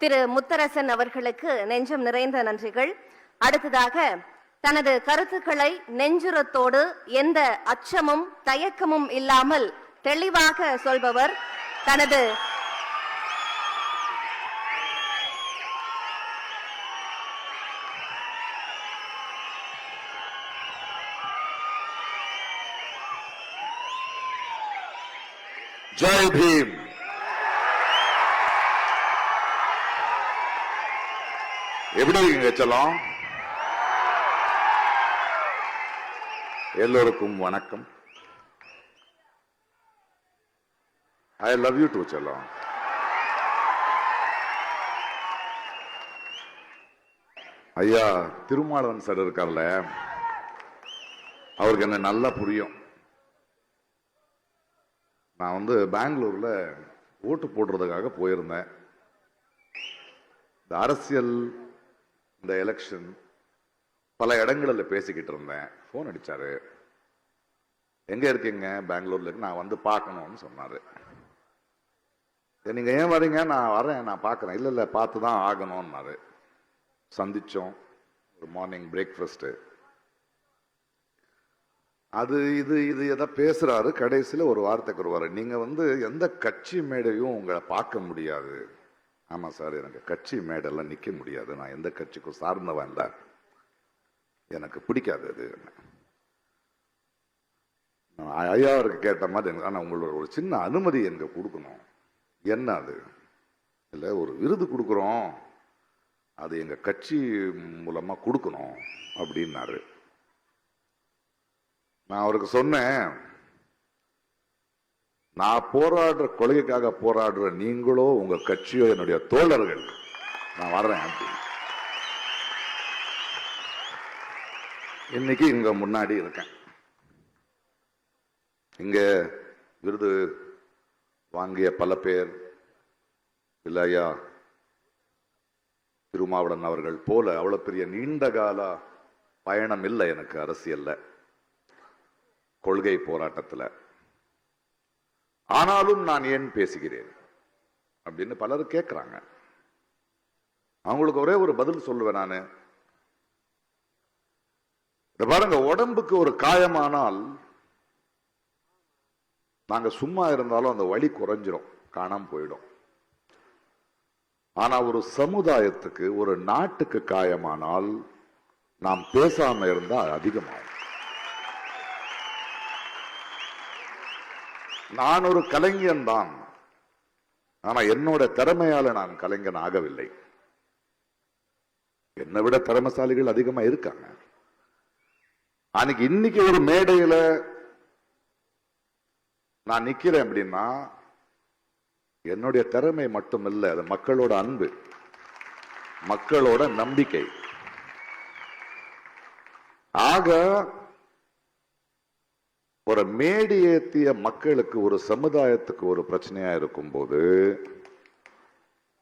திரு முத்தரசன் அவர்களுக்கு நெஞ்சம் நிறைந்த நன்றிகள். அடுத்ததாக தனது கருத்துக்களை நெஞ்சுரத்தோடு எந்த அச்சமும் தயக்கமும் இல்லாமல் தெளிவாக சொல்பவர் தனது ஜெய் பீம். எப்படி இருக்கீங்க செல்லம்? எல்லோருக்கும் வணக்கம். ஐ லவ் யூ டு செல்லம். ஐயா திருமாவளவன் சார் இருக்கார்ல, அவருக்கு என்ன நல்லா புரியும். நான் பெங்களூர்ல ஓட்டு போடுறதுக்காக போயிருந்தேன். இந்த அரசியல், இந்த எலெக்ஷன் பல இடங்களில் பேசிக்கிட்டு இருந்தேன். போன் அடிச்சாரு, எங்க இருக்கீங்க? பெங்களூர்ல இருக்கு, நான் பார்க்கணும்னு சொன்னாரு. நீங்க ஏன் வரீங்க? நான் வரேன், நான் பார்க்கறேன். இல்ல பார்த்து தான் ஆகணும்னாரு. சந்திச்சோம், ஒரு மார்னிங் பிரேக்ஃபாஸ்ட். அது இது இது எதை பேசுறாரு. கடைசியில் ஒரு வார்த்தைக்கு வருவாரு, நீங்க எந்த கட்சி மேடையும் உங்களை பார்க்க முடியாது. ஆமா சார், எனக்கு கட்சி மேடெல்லாம் நிக்க முடியாது, நான் எந்த கட்சிக்கும் சார்ந்தவன் இல்லை, எனக்கு பிடிக்காது அது. ஐயா அவருக்கு கேட்ட மாதிரி, ஆனா உங்களோட ஒரு சின்ன அனுமதி எனக்கு கொடுக்கணும். என்ன அது? இல்லை, ஒரு விருது கொடுக்குறோம், அது எங்க கட்சி மூலமா கொடுக்கணும் அப்படின்னாரு. நான் அவருக்கு சொன்னேன், நான் போராடுற கொள்கைக்காக போராடுற நீங்களோ உங்க கட்சியோ என்னுடைய தோழர்கள், நான் வர்றேன் அப்படி. இன்னைக்கு இங்க முன்னாடி இருக்கேன். இங்க விருது வாங்கிய பல பேர், இல்லையா திருமாவளவன் அவர்கள் போல அவ்வளவு பெரிய நீண்ட கால பயணம் இல்லை எனக்கு அரசியல்ல, கொள்கை போராட்டத்தில். ஆனாலும் நான் ஏன் பேசுகிறேன் அப்படின்னு பலர் கேட்கிறாங்க. அவங்களுக்கு ஒரே ஒரு பதில் சொல்லுவேன் நானு. பாருங்க, உடம்புக்கு ஒரு காயமானால் நாங்க சும்மா இருந்தாலும் அந்த வலி குறைஞ்சிரும், காணாம போயிடும். ஆனா ஒரு சமுதாயத்துக்கு, ஒரு நாட்டுக்கு காயமானால் நாம் பேசாம இருந்தா அதிகமாகும். நான் ஒரு கலைஞன் தான், ஆனா என்னோட திறமையால நான் கலைஞன் ஆகவில்லை. என்னை விட திறமைசாலிகள் அதிகமா இருக்காங்க. அன்னைக்கு இன்னைக்கு ஒரு மேடையில நான் நிக்கிறேன் அப்படின்னா என்னுடைய திறமை மட்டும் இல்லை, அது மக்களோட அன்பு, மக்களோட நம்பிக்கை. ஆக ஒரு மேடி ஏத்திய மக்களுக்கு, ஒரு சமுதாயத்துக்கு ஒரு பிரச்சனையா இருக்கும் போது,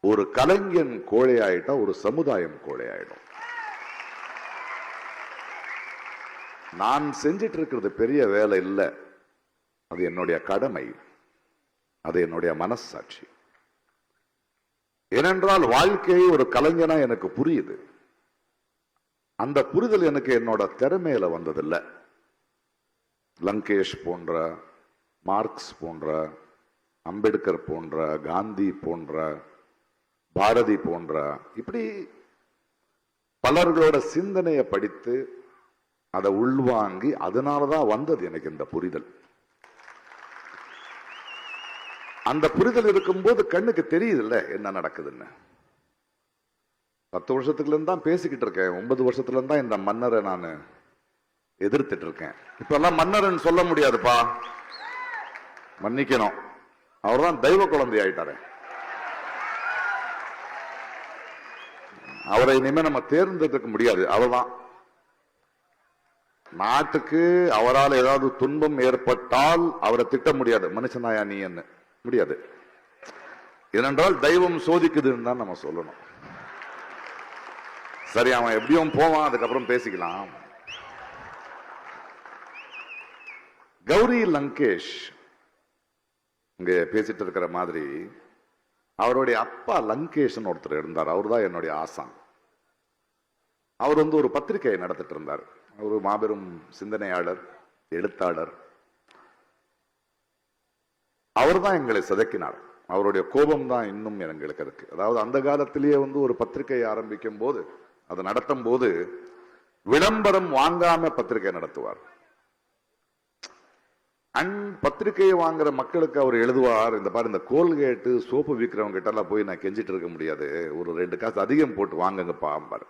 ஒரு கலைஞன் கோழையாயிட்டா ஒரு சமுதாயம் கோழையாயிடும். நான் செஞ்சிட்டு இருக்கிறது பெரிய வேலை இல்லை, அது என்னுடைய கடமை, அது என்னுடைய மனசாட்சி. ஏனென்றால் வாழ்க்கையை ஒரு கலைஞனா எனக்கு புரியுது. அந்த புரிதல் எனக்கு என்னோட திறமையில வந்ததில்லை. லங்கேஷ் போன்ற, மார்க்ஸ் போன்ற, அம்பேத்கர் போன்ற, காந்தி போன்ற, பாரதி போன்ற, இப்படி பலர்களோட சிந்தனையை படித்து அதை உள்வாங்கி, அதனாலதான் வந்தது எனக்கு இந்த புரிதல். அந்த புரிதல் இருக்கும்போது கண்ணுக்கு தெரியுது இல்ல என்ன நடக்குதுன்னு. 10 வருஷத்துக்குல இருந்து தான் பேசிக்கிட்டு இருக்கேன். 9 வருஷத்துல இருந்தா இந்த மன்னரை நான் எதிர்த்துட்டு இருக்கேன். இப்ப எல்லாம் மன்னர்ன்னு சொல்ல முடியாதுப்பா, மன்னிக்கணும். அவர்தான் தெய்வ குழந்தை ஆயிட்டாரு. அவரை இனிமே நம்ம தேர்ந்தெடுக்க முடியாது. அவர்தான் நாட்டுக்கு, அவரால் ஏதாவது துன்பம் ஏற்பட்டால் அவரை திட்ட முடியாது, மனுஷனாயா நீ என்ன முடியாது. ஏனென்றால் தெய்வம் சோதிக்குதுன்னு தான் நம்ம சொல்லணும். சரி, அவன் எப்படியும் போவான், அதுக்கப்புறம் பேசிக்கலாம். கௌரி லங்கேஷ் இங்க பேசிட்டு இருக்கிற மாதிரி அவருடைய அப்பா லங்கேஷன் ஒருத்தர் இருந்தார். அவர் தான் என்னுடைய ஆசான். அவர் வந்து ஒரு பத்திரிகையை நடத்திட்டு இருந்தார். ஒரு மாபெரும் சிந்தனையாளர், எழுத்தாளர். அவர் தான் எங்களை சிதைக்கினார். அவருடைய கோபம் தான் இன்னும் எங்களுக்கு இருக்கு. அதாவது அந்த காலத்திலேயே வந்து ஒரு பத்திரிகை ஆரம்பிக்கும் போது, அதை நடத்தும் போது விளம்பரம் வாங்காம பத்திரிகை நடத்துவார். பத்திரிகையை வாங்குற மக்களுக்கு அவர் எழுதுவார், இந்த பாரு இந்த கோல்கேட்டு சோப்பு விற்கிறவங்க கிட்ட எல்லாம் போய் நான் கெஞ்சிட்டு இருக்க முடியாது, ஒரு 2 காசு அதிகம் போட்டு வாங்குங்கப்பா பாரு.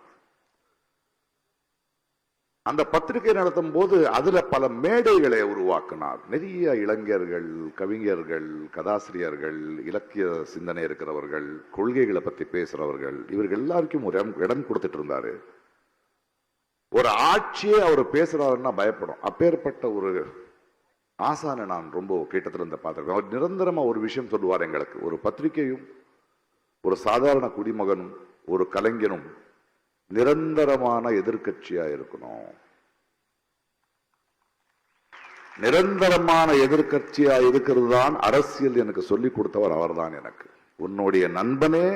அந்த பத்திரிகை நடத்தும் போது அதுல பல மேடைகளை உருவாக்கினார். நிறைய இளைஞர்கள், கவிஞர்கள், கதாசிரியர்கள், இலக்கிய சிந்தனை இருக்கிறவர்கள், கொள்கைகளை பத்தி பேசுறவர்கள், இவர்கள் எல்லாருக்கும் ஒரு இடம் கொடுத்துட்டு இருந்தாரு. ஒரு ஆட்சியே அவர் பேசுறாருன்னா பயப்படும். அப்பேற்பட்ட ஒரு ஆசானை நான் ரொம்ப கிட்டத்துல இருந்து பார்த்திருக்கேன். அவர் நிரந்தரமா ஒரு விஷயம் சொல்லுவார் எங்களுக்கு. ஒரு பத்திரிகையும் ஒரு சாதாரண குடிமகனும் ஒரு கலைஞனும் நிரந்தரமான எதிர்கட்சியா இருக்கணும். நிரந்தரமான எதிர்கட்சியா இருக்கிறது தான் அரசியல் எனக்கு சொல்லிக் கொடுத்தவர் அவர்தான் எனக்கு. உன்னுடைய நண்பனே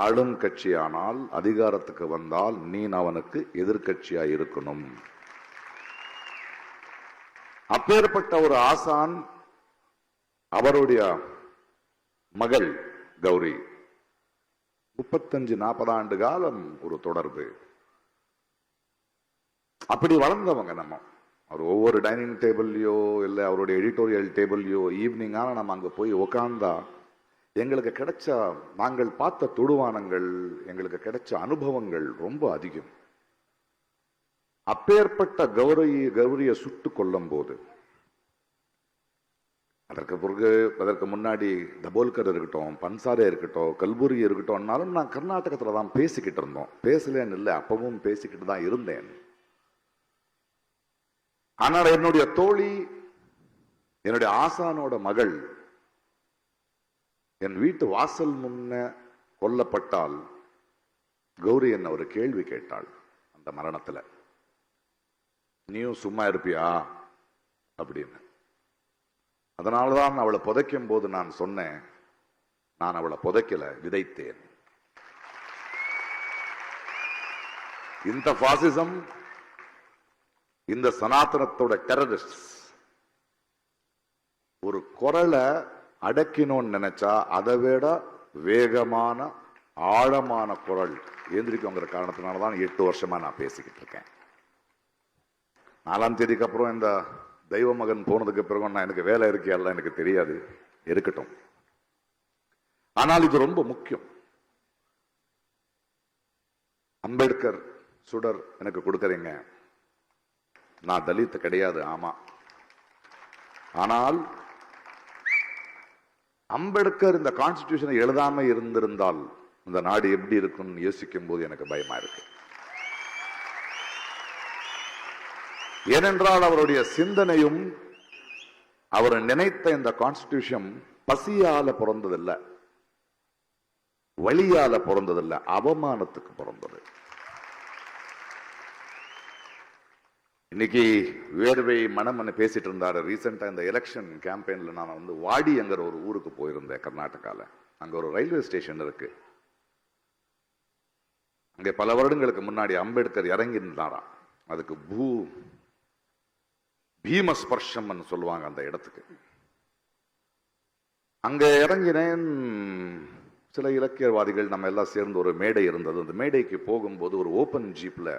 ஆளும் கட்சியானால் அதிகாரத்துக்கு வந்தால் நீ அவனுக்கு எதிர்கட்சியா இருக்கணும். அப்பேற்பட்ட ஒரு ஆசான். அவருடைய மகள் கௌரி 35-40 ஆண்டு காலம் ஒரு தொடர்பு. அப்படி வளர்ந்தவங்க நம்ம. அவர் ஒவ்வொரு டைனிங் டேபிள்லையோ இல்லை அவருடைய எடிட்டோரியல் டேபிள்லையோ ஈவினிங்கான நம்ம அங்கே போய் உக்காந்தா எங்களுக்கு கிடைச்ச, நாங்கள் பார்த்த தொடுவானங்கள், எங்களுக்கு கிடைச்ச அனுபவங்கள் ரொம்ப அதிகம். அப்பேற்பட்ட கௌரியை சுட்டு கொல்லும் போது, அதற்கு முன்னாடி தபோல்கர் இருக்கட்டும், பன்சாரே இருக்கட்டும், கல்புரி இருக்கட்டும்னாலும் நான் கர்நாடகத்துல தான் பேசிக்கிட்டு இருந்தோம். பேசலன்னு இல்லை, அப்பவும் பேசிக்கிட்டு தான் இருந்தேன். ஆனால் என்னுடைய தோழி, என்னுடைய ஆசானோட மகள் என் வீட்டு வாசல் முன்ன கொல்லப்பட்டால் கௌரி என்ன ஒரு கேள்வி கேட்டாள். அந்த மரணத்துல நீயும் சும்மா இருப்பியா அப்படின்னு. அதனால்தான் அவளை புதைக்கும் போது நான் சொன்னேன், நான் அவளை புதைக்கல, விதைத்தேன். இந்த பாசிசம், இந்த சனாதனத்தோட டெரரிஸ்ட் ஒரு குரலை அடக்கினோன்னு நினைச்சா அதை விட வேகமான ஆழமான குரல் எந்திரிக்குங்கிற காரணத்தினாலதான் 8 வருஷமா நான் பேசிக்கிட்டு இருக்கேன். 4ஆம் தேதிக்கு அப்புறம் இந்த தெய்வ மகன் போனதுக்கு பிறகு நான் எனக்கு வேலை இருக்கையெல்லாம் எனக்கு தெரியாது, இருக்கட்டும். ஆனால் இது ரொம்ப முக்கியம். அம்பேத்கர் சுடர் எனக்கு கொடுக்கறீங்க. நான் தலித் கிடையாது, ஆமா. ஆனால் அம்பேத்கர் இந்த கான்ஸ்டிடியூஷனை எழுதாம இருந்திருந்தால் இந்த நாடு எப்படி இருக்கும்னு யோசிக்கும் போது எனக்கு பயமா இருக்கு. ஏனென்றால் அவருடைய சிந்தனையும் அவர் நினைத்த இந்த கான்ஸ்டிடியூஷன் பசியால பிறந்ததில்லை, வழியால பிறந்ததில்லை, அவமானத்துக்கு பிறந்தது. இன்னைக்கு வேர்வை மனம்னு பேசிட்டு இருந்தாரு. ரீசெண்டா இந்த எலெக்ஷன் கேம்பெயின்ல நான் வந்து வாடிங்கிற ஒரு ஊருக்கு போயிருந்தேன் கர்நாடகால. அங்க ஒரு ரயில்வே ஸ்டேஷன் இருக்கு. அங்க பல வருடங்களுக்கு முன்னாடி அம்பேத்கர் இறங்கி இருந்தாராம். அதுக்கு பீமஸ்பர்ஷம் சொல்லுவாங்க அந்த இடத்துக்கு. அங்க இறங்கினேன். சில இலக்கியவாதிகள் நம்ம எல்லாம் சேர்ந்து ஒரு மேடை இருந்தது. அந்த மேடைக்கு போகும்போது ஒரு ஓப்பன் ஜீப்ல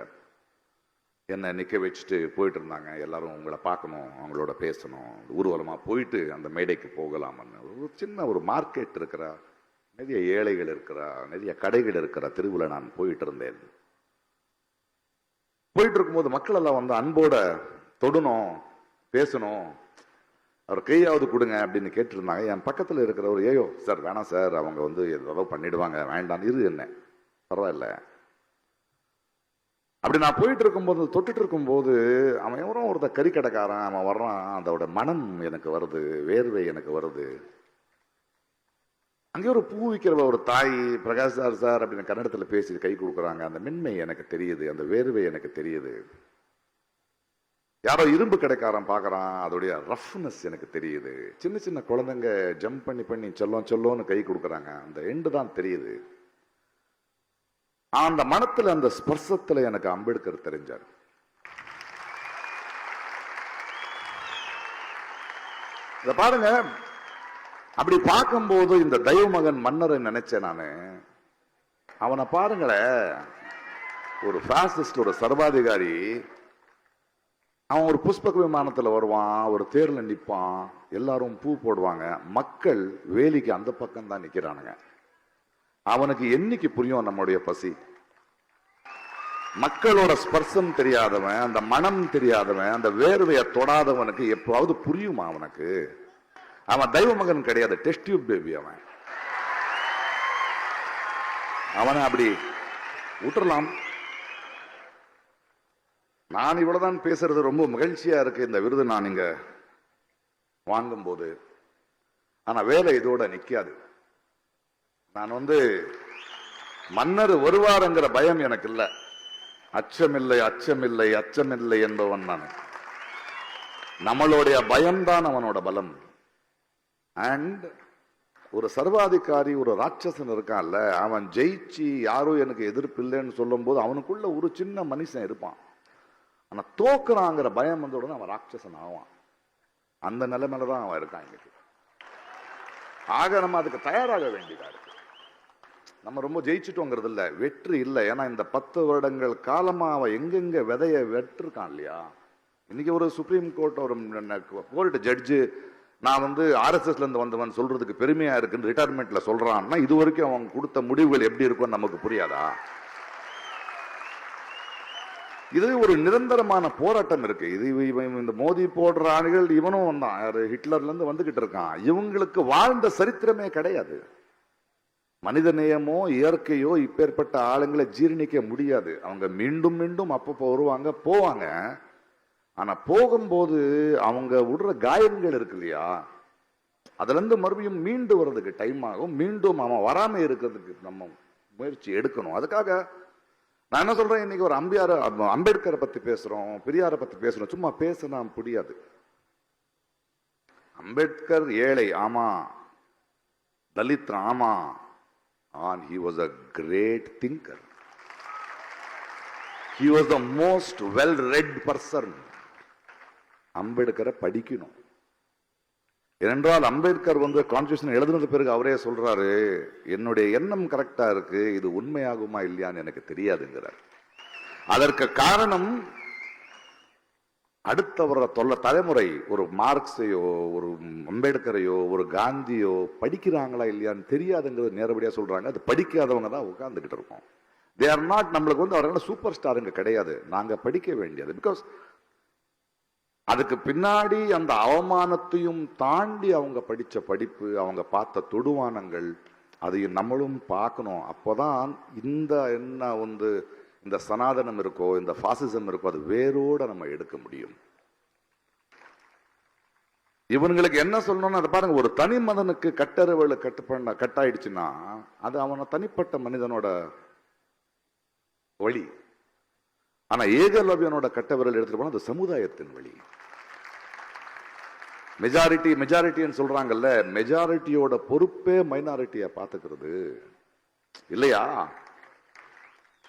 என்னை நிற்க வச்சுட்டு போயிட்டு இருந்தாங்க. எல்லாரும் உங்களை பார்க்கணும், அவங்களோட பேசணும், ஊர்வலமா போயிட்டு அந்த மேடைக்கு போகலாம்னு. ஒரு சின்ன ஒரு மார்க்கெட் இருக்கிற, நிறைய ஏழைகள் இருக்கிற, நிறைய கடைகள் இருக்கிற தெருவில் நான் போயிட்டு இருந்தேன். போயிட்டு இருக்கும்போது மக்கள் எல்லாம் வந்து அன்போட தொடணும், பேசணும், அவர் கையாவது கொடுங்க அப்படின்னு கேட்டிருந்தாங்க. என் பக்கத்தில் இருக்கிறவர், ஏயோ சார் வேணாம் சார், அவங்க வந்து ஏதோ பண்ணிடுவாங்க, வேண்டாம் இரு, என்ன பரவாயில்ல அப்படி. நான் போயிட்டு இருக்கும்போது, தொட்டுட்டு இருக்கும்போது அவன் எவரும் ஒருத்த கறி கடைக்காரன் அவன் வர்றான். அதோட மனம் எனக்கு வருது, வேர்வை எனக்கு வருது. அங்கே ஒரு பூ விற்கிற ஒரு தாய், பிரகாஷ் சார் சார் அப்படின்னு கன்னடத்தில் பேசி கை கொடுக்குறாங்க. அந்த மென்மை எனக்கு தெரியுது, அந்த வேர்வை எனக்கு தெரியுது. யாரோ இரும்பு கடைக்காரன் பார்க்கறான், அதோடைய ரஃப்னஸ் எனக்கு தெரியுது. சின்ன சின்ன குழந்தைங்க ஜம்ப் பண்ணி பண்ணி செல்லோன்னு கை கொடுக்குறாங்க, அந்த எண்டு தான் தெரியுது. அந்த மனத்துல அந்த ஸ்பர்சத்துல எனக்கு அம்பேத்கர் தெரிஞ்சார். இத பாருங்க, அப்படி பார்க்கும்போது இந்த தெய்வமகன் மன்னரை நினைச்சேன் நானு. அவனை பாருங்களேன், ஒரு பாசிஸ்ட், ஒரு சர்வாதிகாரி. அவன் ஒரு புஷ்பக விமானத்துல வருவான், ஒரு தேர்ல நிற்பான், எல்லாரும் பூ போடுவாங்க, மக்கள் வேலிக்கு அந்த பக்கம் தான் நிக்கிறானுங்க. அவனுக்கு என்னைக்கு புரியும் நம்முடைய பசி? மக்களோட ஸ்பர்சம் தெரியாதவன், அந்த மனம் தெரியாதவன், அந்த வேர்வையை தொடாதவனுக்கு எப்பவாவது புரியுமா அவனுக்கு? அவன் தெய்வ மகன் கிடையாது, டெஸ்ட் டியூப் பேபி. அவனை அப்படி விட்டுறலாம். நான் இவ்வளவுதான் பேசுறது ரொம்ப மகிழ்ச்சியா இருக்கு இந்த விருது நான் இங்க வாங்கும் போது. ஆனா வேலை இதோட நிக்காது. நான் மன்னர் வருவாருங்கிற பயம் எனக்கு இல்ல. அச்சமில்லை, அச்சமில்லை, அச்சமில்லை என்பவன் நான். நம்மளுடைய பயம்தான் அவனோட பலம். அண்ட் ஒரு சர்வாதிகாரி, ஒரு ராட்சசன் இருக்கான்ல, அவன் ஜெயிச்சு யாரோ எனக்கு எதிர்ப்பு இல்லைன்னு சொல்லும் போது அவனுக்குள்ள ஒரு சின்ன மனுஷன் இருப்பான். ஆனா தோக்குறாங்கிற பயம் வந்த உடனே அவன் ராட்சசன் ஆவான். அந்த நிலைமையிலதான் அவன் இருக்கான் இன்னைக்கு. ஆக நம்ம அதுக்கு தயாராக வேண்டியதா இருக்கு. நம்ம ரொம்ப ஜெயிச்சுட்டோங்கிறது இல்ல, வெற்றி இல்லை. ஏன்னா இந்த 10 வருடங்கள் காலமா அவன் எங்கெங்க விதைய வெற்றிருக்கான் இல்லையா. இன்னைக்கு ஒரு சுப்ரீம் கோர்ட் ஒரு கோர்ட் ஜட்ஜு நான் RSSல இருந்து வந்தவன் சொல்றதுக்கு பெருமையா இருக்குன்னு ரிட்டையர்மெண்ட்ல சொல்றான்னா, இது வரைக்கும் அவன் கொடுத்த முடிவுகள் எப்படி இருக்கும்னு நமக்கு புரியாதா? இது ஒரு நிரந்தரமான போராட்டம் இருக்கு. இது இந்த மோதி போடுற ஆளுகள், இவனும் வந்தான், ஹிட்லர்ல இருந்து வந்துகிட்டு இருக்கான். இவங்களுக்கு வாழ்ந்த சரித்திரமே கிடையாது. மனித நேயமோ இயற்கையோ இப்பேற்பட்ட ஆளுங்களை ஜீரணிக்க முடியாது. அவங்க மீண்டும் மீண்டும் அப்பப்போ வருவாங்க, போவாங்க. ஆனா போகும்போது அவங்க விடுற காயங்கள் இருக்கு இல்லையா, அதுல இருந்து மறுபடியும் மீண்டு வர்றதுக்கு டைம் ஆகும். மீண்டும் அவன் வராம இருக்கிறதுக்கு நம்ம முயற்சி எடுக்கணும். அதுக்காக நான் என்ன சொல்றேன், இன்னைக்கு ஒரு அம்பேத்கரை பத்தி பேசுறோம், பெரியாரை பத்தி பேசுறோம். சும்மா பேசினா புரியாது. அம்பேத்கர் ஏழை, ஆமா. தலித், ஆமா. And he was a great thinker. He was the most well-read person. அம்பேத்கரை படிக்கணும். ஏனென்றால் அம்பேத்கர் கான்ஸ்டிடியூஷன் எழுதுனது பிறகு அவரே சொல்றாரு, என்னுடைய எண்ணம் கரெக்டா இருக்கு, இது உண்மையாகுமா இல்லையான்னு எனக்கு தெரியாதுங்கிறார். அதற்கு காரணம் அடுத்த வர தலைமுறை ஒரு மார்க்ஸையோ ஒரு அம்பேத்கரையோ ஒரு காந்தியோ படிக்கிறாங்களா இல்லையான்னு தெரியாதுங்கிறது நேரடியா சொல்றாங்க. அது படிக்காதவங்க தான் உட்கார்ந்துகிட்டு இருக்கோம். தே ஆர் நாட், நம்மளுக்கு அவர்கள் சூப்பர் ஸ்டாருங்க கிடையாது, நாங்க படிக்க வேண்டியது. பிகாஸ் அதுக்கு பின்னாடி அந்த அவமானத்தையும் தாண்டி அவங்க படிச்ச படிப்பு, அவங்க பார்த்த தொடுவானங்கள், அதையும் நம்மளும் பார்க்கணும். அப்போதான் இந்த என்ன இந்த சனாதனம் இருக்கோ, இந்த பாசிசம் இருக்கோ, அது வேரோட நம்ம எடுக்க முடியும். இவங்களுக்கு என்ன சொல்லணும்னு அதை பாருங்க. ஒரு தனி மனிதனுக்கு கட்டறிவுல கட்டாயிடுச்சுன்னா அது அவன தனிப்பட்ட மனிதனோட வழி. ஆனா ஏகலவ்யனோட கட்டவிரல் எடுத்துட்டு போனா அது சமுதாயத்தின் வழி. மெஜாரிட்டின்னு சொல்றாங்கல்ல, மெஜாரிட்டியோட பொறுப்பே மைனாரிட்டியை பார்த்துக்கிறது இல்லையா?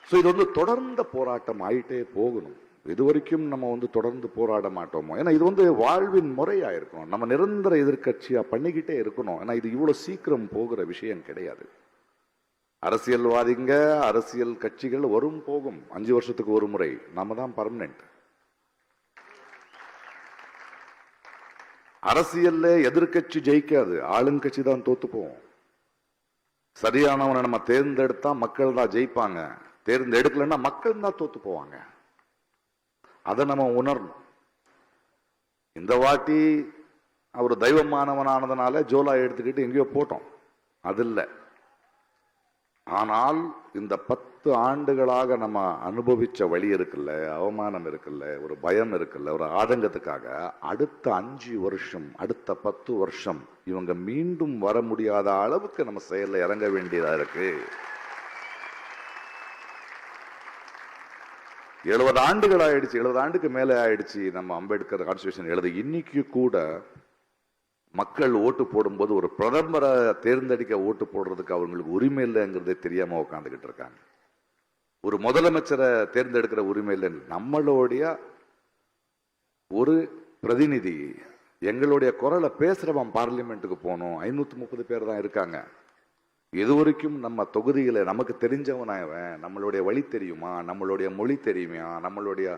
இது தொடர்ந்த போராட்டம் ஆயிட்டே போகணும். இது வரைக்கும் நம்ம தொடர்ந்து போராட மாட்டோமோ? ஏன்னா இது வாழ்வின் முறையா இருக்கணும். நம்ம நிரந்தர எதிர்கட்சியா பண்ணிக்கிட்டே இருக்கணும். ஏன்னா இது இவ்வளவு சீக்கிரம் போகிற விஷயம் கிடையாது. அரசியல்வாதிங்க, அரசியல் கட்சிகள் வரும் போகும். 5 வருஷத்துக்கு ஒரு முறை. நாம தான் பர்மனன்ட். அரசியல்ல எதிர்கட்சி ஜெயிக்காது, ஆளுங்கட்சி தான் தோத்து போவோம். சரியானவனை நம்ம தேர்ந்தெடுத்தா மக்கள் தான் ஜெயிப்பாங்க, தேர்ந்தெடுக்கலன்னா மக்கள் தான் தோத்து போவாங்க. அதை நம்ம உணரணும். இந்த வாட்டி அவர் தெய்வமானவனானதுனால ஜோலா எடுத்துக்கிட்டு எங்கேயோ போட்டோம், அது இல்லை. ஆனால் இந்த 10 ஆண்டுகளாக நம்ம அனுபவிச்ச வழி இருக்குல்ல, அவமானம் இருக்குல்ல, ஒரு பயம் இருக்குல்ல, ஒரு ஆதங்கத்துக்காக அடுத்த 5 வருஷம், அடுத்த 10 வருஷம் இவங்க மீண்டும் வர முடியாத அளவுக்கு நம்ம செயல்ல இறங்க வேண்டியதா இருக்கு. 70 ஆண்டுகள் ஆயிடுச்சு, 70 ஆண்டுக்கு மேலே ஆயிடுச்சு நம்ம அம்பேத்கர் கான்ஸ்டிடியூஷன் எழுத. இன்னைக்கு கூட மக்கள் ஓட்டு போடும்போது ஒரு பிரதமரை தேர்ந்தெடுக்க ஓட்டு போடுறதுக்கு அவங்களுக்கு உரிமை இல்லைங்கிறதே தெரியாம உட்காந்துக்கிட்டு இருக்காங்க. ஒரு முதலமைச்சரை தேர்ந்தெடுக்கிற உரிமை இல்லை. நம்மளுடைய ஒரு பிரதிநிதி எங்களுடைய குரலை பேசுறவன் பார்லிமெண்ட்டுக்கு போகணும். 530 பேர் தான் இருக்காங்க. இது வரைக்கும் நம்ம தொகுதியில நமக்கு தெரிஞ்சவனாயவன், நம்மளுடைய வழி தெரியுமா, நம்மளுடைய மொழி தெரியுமா, நம்மளுடைய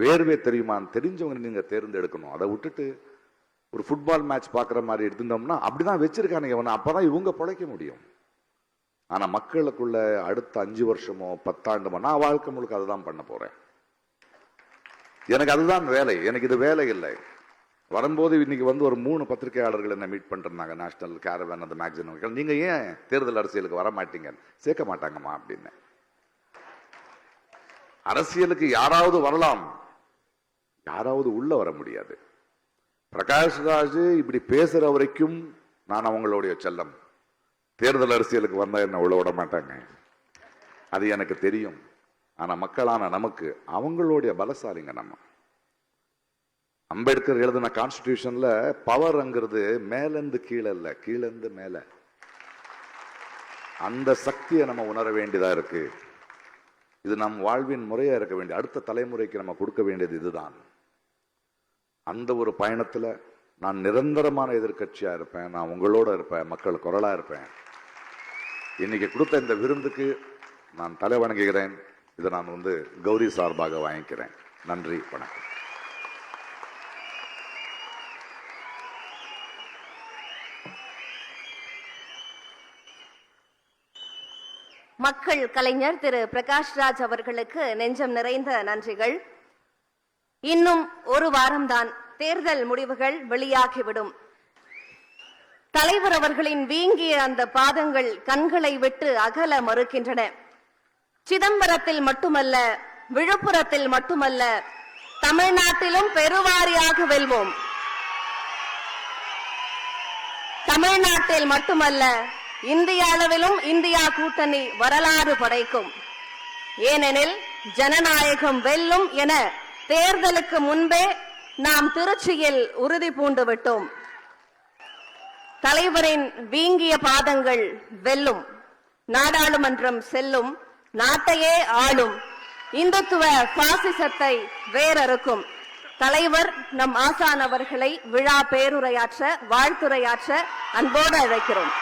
வேர்வை தெரியுமான்னு தெரிஞ்சவங்க நீங்க தேர்ந்தெடுக்கணும். அதை விட்டுட்டு ஒரு ஃபுட்பால் மேட்ச் பார்க்குற மாதிரி எடுத்துட்டோம்னா அப்படிதான் வச்சிருக்கானுங்க இவனை. அப்பதான் இவங்க பிழைக்க முடியும். ஆனா மக்களுக்குள்ள அடுத்த 5 வருஷமோ 10 ஆண்டுமோ நான் வாழ்க்கை முழுக்க அதுதான் பண்ண போறேன். எனக்கு அதுதான் வேலை. எனக்கு இது வேலை இல்லை. வரும்போது இன்னைக்கு ஒரு 3 பத்திரிகையாளர்கள் என்ன மீட் பண்றாங்க. நேஷனல் கேரவன் அந்த மேக்சின், நீங்க ஏன் தேர்தல் அரசியலுக்கு வர மாட்டீங்க? சேர்க்க மாட்டாங்கம்மா அப்படின்னு. அரசியலுக்கு யாராவது வரலாம், யாராவது உள்ள வர முடியாது. பிரகாஷ் ராஜ் இப்படி பேசுற வரைக்கும் நான் அவங்களுடைய செல்லம். தேர்தல் அரசியலுக்கு வந்தா என்ன உள்ள விட மாட்டாங்க, அது எனக்கு தெரியும். ஆனா மக்களான நமக்கு அவங்களுடைய பலசாலிங்க. நம்ம அம்பேத்கர் எழுதின கான்ஸ்டிடியூஷன்ல பவர்ங்கிறது மேலிருந்து கீழே இல்ல, கீழிருந்து மேல. அந்த சக்தியை நம்ம உணர வேண்டியதா இருக்கு. இது நம் வாழ்வின் முறையா இருக்க வேண்டிய, அடுத்த தலைமுறைக்கு நம்ம கொடுக்க வேண்டியது இதுதான். அந்த ஒரு பயணத்துல நான் நிரந்தரமான எதிர்க்கட்சியா இருப்பேன். நான் உங்களோட இருப்பேன், மக்கள் குரலா இருப்பேன். இன்னைக்கு கொடுத்த இந்த விருந்துக்கு நான் தலை வணங்குகிறேன். இதை நான் கௌரி சார்பாக வாங்கிக்கிறேன். நன்றி, வணக்கம். மக்கள் கலைஞர் திரு பிரகாஷ் ராஜ் அவர்களுக்கு நெஞ்சம் நிறைந்த நன்றிகள். இன்னும் ஒரு வாரம்தான் தேர்தல் முடிவுகள் வெளியாகிவிடும். தலைவர் அவர்களின் வீங்கிய அந்த பாதங்கள் கண்களை விட்டு அகல மறுக்கின்றன. சிதம்பரத்தில் மட்டுமல்ல, விழுப்புரத்தில் மட்டுமல்ல, தமிழ்நாட்டிலும் பெருவாரியாக வெல்வோம். தமிழ்நாட்டில் மட்டுமல்ல, இந்திய அளவிலும் இந்தியா கூட்டணி வரலாறு படைக்கும். ஏனெனில் ஜனநாயகம் வெல்லும் என தேர்தலுக்கு முன்பே நாம் திருச்சியில் உறுதி பூண்டு விட்டோம். தலைவரின் வீங்கிய பாதங்கள் வெல்லும், நாடாளுமன்றம் செல்லும், நாட்டையே ஆளும், இந்துத்துவ பாசிசத்தை வேரறுக்கும். தலைவர் நம் ஆசான் அவர்களை விழா பேருரையாற்ற, வாழ்த்துரையாற்ற அன்போடு அழைக்கிறோம்.